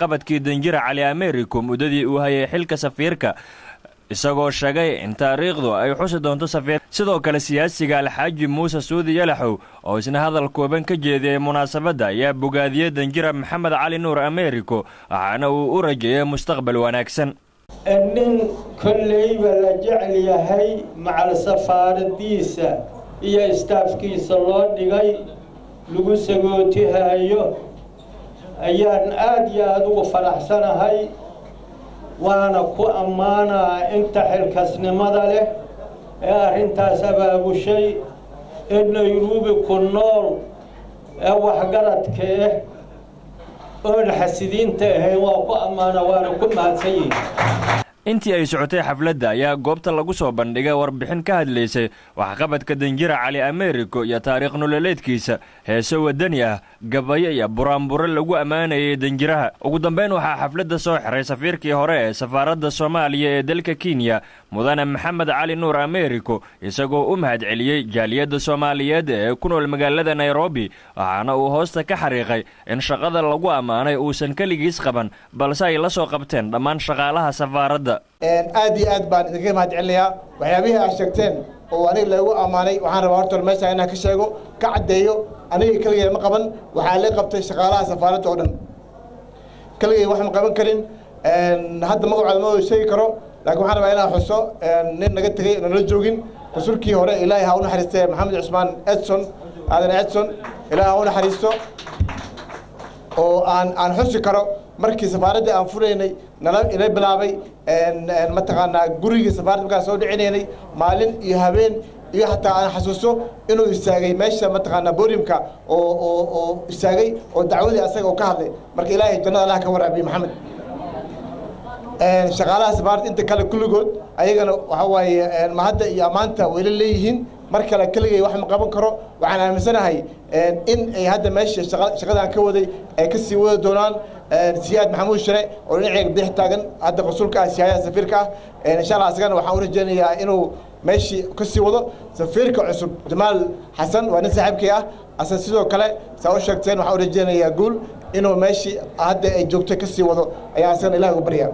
waxqabadkii danjira cali Americo muddadii uu hayay xilka safiirka isagoo sheegay in taariikhdu ay xusi doonto safiir sidoo kale siyaasiga Alxaaji Muuse Suudi Yalaxow oo isna hadal kooban ka jeediyay munaasabadda ayaa bogaadiyay danjira Maxamed Cali Nuur Americo waxaana uu u rajeeyay mustaqbal wanaagsan nin kollayba la jecel yahay macal safaaradiisa iyo staafkiisa loo dhigay lagu sagootihayo ayaan aad iyo aad ugu faraxsanahay waana ku ammaanaa inta xilkasnimada leh ee arrintaas abaabushay ee Nairobi ku nool ee waxgaradka oo xasidiinta ahayn waa ku ammaana waana ku mahadsanyihiin intii ay socotay xafladda ayaa goobta lagu soo bandhigay warbixin ka hadlaysay waxqabadka danjira cali Americo iyo taariikh nololeedkiisa heeso wadani ah gabayo iyo buraanburo lagu ammaanayay danjiraha ugu dambeyn waxaa xafladda soo xiray safiirkii hore ee safaaradda Soomaaliya ee dalka Kenya mudane Maxamed Cali Nuur Americo isagoo u mahad celiyay jaaliyadda Soomaaliyeed ee ku nool magaalada Nairobi waxaana uu hoosta ka xariiqay in shaqada lagu ammaanay uusan kaligiis qaban balse ay la soo qabteen dhammaan shaqaalaha safaaradda aad iyo aad baan idinka mahad celinayaa waxyaabihii aad sheegteen oo aniga lagu ammaanay waxaan rabaa horta meesha inaan ka sheego ka caddeeyo aniga kaligay ma qaban waxaa la qabtay shaqaalaha safaaradda oo dhan kaligay wax ma qaban karin hadda magacooda ma sheegi karo laakiin waxaan rabaa inaan xuso nin naga tegay inaan la joogin rasuulkii hore ilaahay ha u naxariistay Maxamed Cusmaan Edson aadan Edson ilaahay ha u naxariisto oo aan xusi karo markii safaaradda aan furaynay ila bilaabay mataqaanaa guriga safaaradda markaa soo dhicinaynay maalin iyo habeen iyo hataa aan xasuusto inuu istaagay meesha mataqaanaa borimka oo istaagay oo dacwadii asaga oo ka hadlay marka ilaahay jannada Allah ka waraabiyo Maxamed shaqaalaha safaaradda inta kale kulligood ayagana waxa waaye ma hadda iyo amaanta wayla leeyihiin mar kale kaligay wax ma qaban karo waxaan aaminsanahay in ay hadda meesha shaqadan ka waday ay ka sii wada doonaan Siyaad Maxamuud Shire oo dhinaceega bidix taagan hadda rasuulka siyaasada safiirka insha Allah asagana waxaan u rajaynayaa inuu meeshii ka sii wado safiirka cusub Jamaal Xasan waa nin saaxiibkay ah asan sidoo kale saa u sheegteen waxaan u rajaynayaa guul inuu meeshii hadda ay joogto ka sii wado ayaa asagana Ilaahay u baryaa